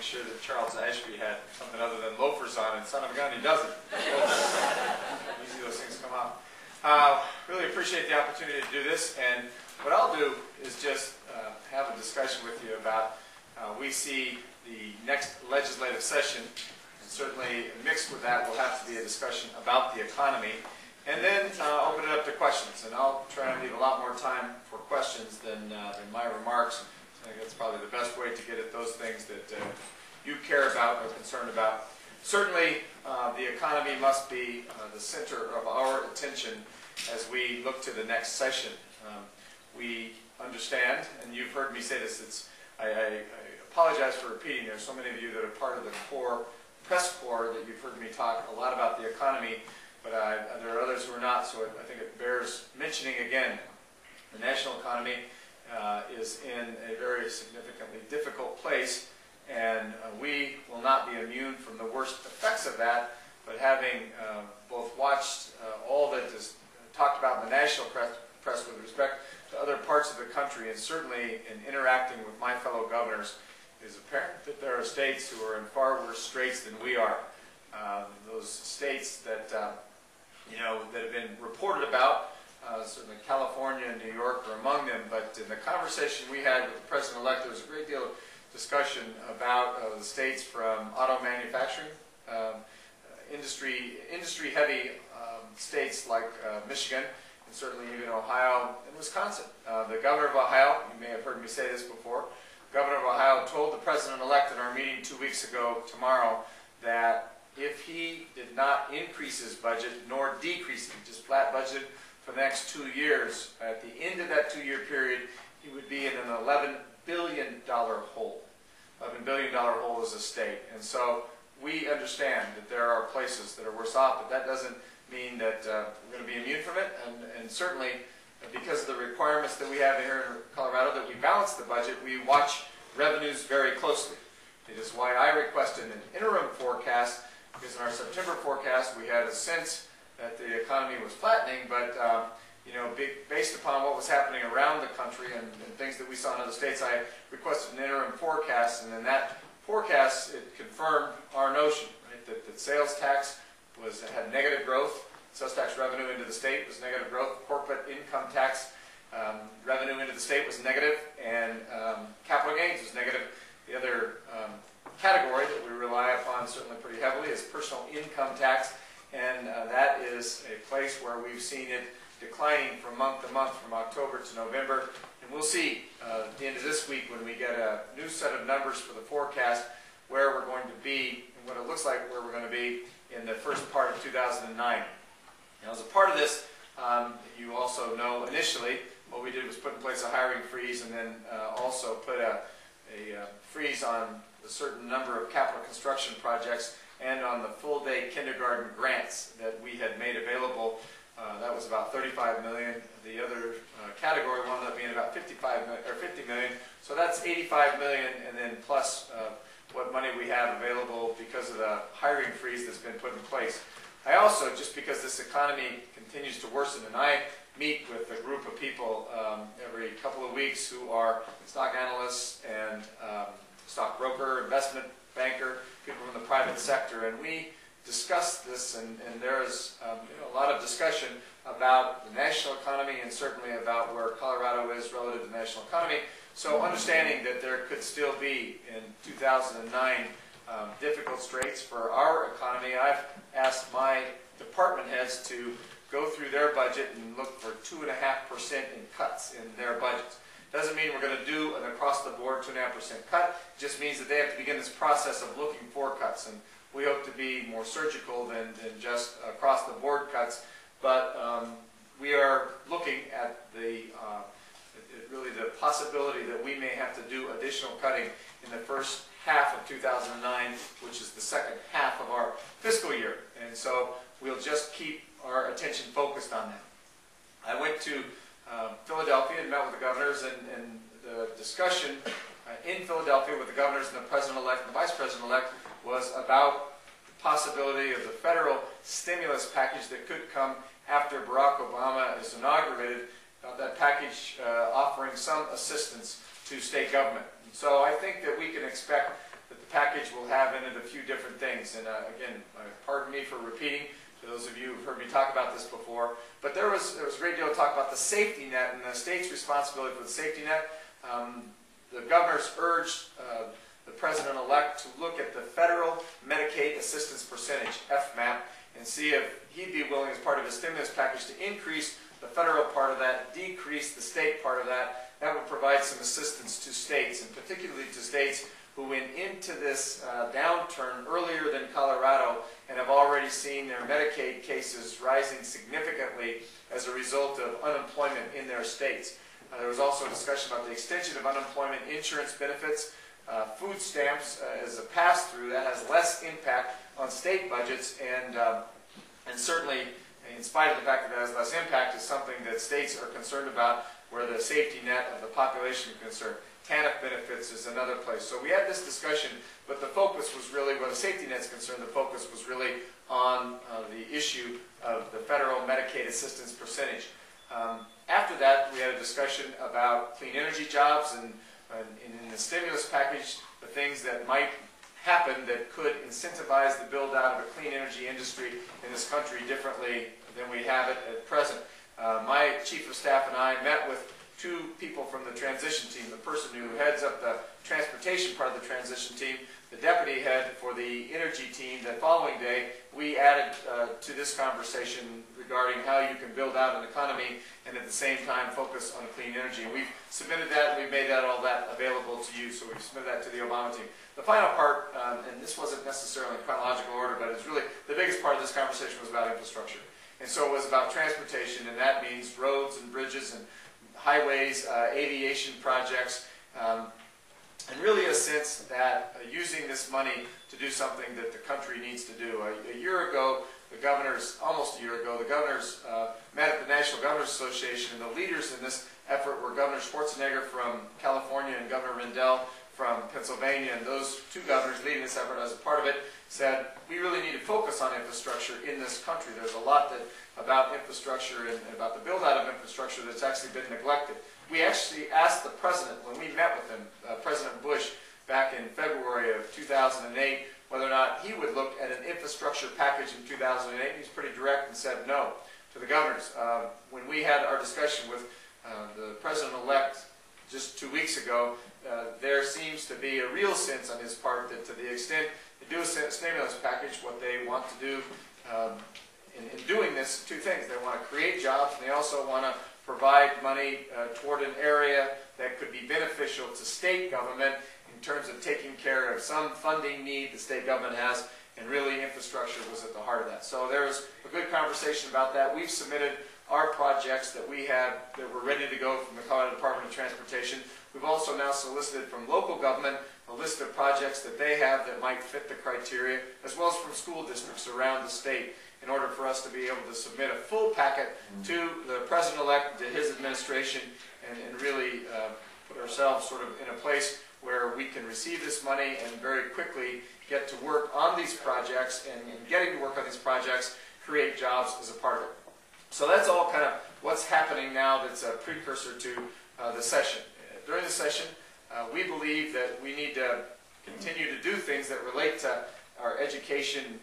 sure that Charles Ashby had something other than loafers on, and son of a gun, he doesn't. Easy those things come out. Really appreciate the opportunity to do this, and what I'll do is just have a discussion with you about we see the next legislative session, and certainly mixed with that will have to be a discussion about the economy, and then open it up to questions. And I'll try and leave a lot more time for questions than my remarks. I think that's probably the best way to get at those things that you care about or are concerned about. Certainly, the economy must be the center of our attention as we look to the next session. We understand, and you've heard me say this, I apologize for repeating, there's so many of you that are part of the press corps that you've heard me talk a lot about the economy, but there are others who are not, so I think it bears mentioning again. The national economy is in a very significantly difficult place, and we will not be immune from the worst effects of that, but having both watched all that is talked about in the national press with respect to other parts of the country, and certainly in interacting with my fellow governors, it is apparent that there are states who are in far worse straits than we are. Those states that that have been reported about, certainly California and New York are among them, but in the conversation we had with the President-elect, there was a great deal of discussion about the states from auto manufacturing, industry-heavy states like Michigan, and certainly even Ohio and Wisconsin. The governor of Ohio, you may have heard me say this before, Governor of Ohio told the President-elect in our meeting 2 weeks ago tomorrow that if he did not increase his budget nor decrease it, just flat budgeted for the next 2 years, at the end of that 2-year period, he would be in an $11 billion hole. $11 billion hole as a state. And so we understand that there are places that are worse off, but that doesn't mean that we're going to be immune from it. And certainly, because of the requirements that we have here in Colorado, that we balance the budget, we watch revenues very closely. It is why I requested an interim forecast, because in our September forecast we had a sense that the economy was flattening, but based upon what was happening around the country and things that we saw in other states, I requested an interim forecast, and in that forecast it confirmed our notion, right, that sales tax had negative growth. Sales tax revenue into the state was negative growth. Corporate income tax revenue into the state was negative, and capital gains was negative. The other category that we rely upon certainly pretty heavily is personal income tax, and that is a place where we've seen it declining from month to month, from October to November. And we'll see at the end of this week, when we get a new set of numbers for the forecast, where we're going to be and what it looks like where we're going to be in the first part of 2009. Now, as a part of this, you also know initially what we did was put in place a hiring freeze, and then also put a freeze on a certain number of capital construction projects and on the full-day kindergarten grants that we had made available. That was about $35 million. The other category wound up being about $50 million. So that's $85 million, and then plus what money we have available because of the hiring freeze that's been put in place. I also, just because this economy continues to worsen, and I meet with a group of people every couple of weeks who are stock analysts and stockbroker, investment banker, people from the private sector, and we discuss this, and there's a lot of discussion about the national economy and certainly about where Colorado is relative to the national economy. So understanding that there could still be in 2009 difficult straits for our economy, I've asked my department heads to go through their budget and look for 2.5% in cuts in their budgets. Doesn't mean we're going to do an across-the-board 2.5% cut. It just means that they have to begin this process of looking for cuts. And we hope to be more surgical than just across-the-board cuts. But we are looking at really the possibility that we may have to do additional cutting in the first half of 2009, which is the second half of our fiscal year. And so we'll just keep our attention focused on that. I went to Philadelphia and met with the governors, and the discussion in Philadelphia with the governors and the President-elect and the Vice President-elect was about the possibility of the federal stimulus package that could come after Barack Obama is inaugurated, that package offering some assistance to state government. And so I think that we can expect that the package will have in it a few different things. And again, pardon me for repeating, to those of you who've heard me talk about this before, but there was a great deal of talk about the safety net and the state's responsibility for the safety net. The governors urged the president-elect to look at the federal Medicaid assistance percentage, FMAP, and see if he'd be willing, as part of his stimulus package, to increase the federal part of that, decrease the state part of that. That would provide some assistance to states, and particularly to states who went into this downturn earlier than Colorado and have already seen their Medicaid cases rising significantly as a result of unemployment in their states. There was also a discussion about the extension of unemployment insurance benefits. Food stamps as a pass-through, that has less impact on state budgets, and certainly, in spite of the fact that it has less impact, is something that states are concerned about, where the safety net of the population is concerned. TANF benefits is another place. So we had this discussion, but the focus was really, where the safety net is concerned, the focus was really on the issue of the federal Medicaid assistance percentage. After that, we had a discussion about clean energy jobs and in the stimulus package, the things that might happen that could incentivize the build-out of a clean energy industry in this country differently than we have it at present. My chief of staff and I met with two people from the transition team, the person who heads up the transportation part of the transition team, the deputy head for the energy team. That following day, we added to this conversation regarding how you can build out an economy and at the same time focus on clean energy. And we've submitted that, and we've made all that available to you, so we've submitted that to the Obama team. The final part, and this wasn't necessarily in chronological order, but it's really the biggest part of this conversation was about infrastructure. And so it was about transportation, and that means roads and bridges and highways, aviation projects, and really a sense that using this money to do something that the country needs to do. A year ago, almost a year ago, the governors met at the National Governors Association, and the leaders in this effort were Governor Schwarzenegger from California and Governor Rendell from Pennsylvania, and those two governors leading this effort as a part of it said, we really need to focus on infrastructure in this country. There's a lot about infrastructure and about the build-out of infrastructure that's actually been neglected. We actually asked the president, when we met with him, President Bush, back in February of 2008, whether or not he would look at an infrastructure package in 2008. He's pretty direct and said no to the governors. When we had our discussion with the president-elect just 2 weeks ago, there seems to be a real sense on his part that to the extent they do a stimulus package, what they want to do in doing this, two things. They want to create jobs, and they also want to provide money toward an area that could be beneficial to state government in terms of taking care of some funding need the state government has, and really infrastructure was at the heart of that. So there was a good conversation about that. We've submitted our projects that we have that were ready to go from the Colorado Department of Transportation. We've also now solicited from local government a list of projects that they have that might fit the criteria, as well as from school districts around the state, in order for us to be able to submit a full packet to the president-elect, to his administration, and really put ourselves sort of in a place where we can receive this money and very quickly get to work on these projects, and getting to work on these projects, create jobs as a part of it. So that's all kind of what's happening now that's a precursor to the session. During the session, we believe that we need to continue to do things that relate to our education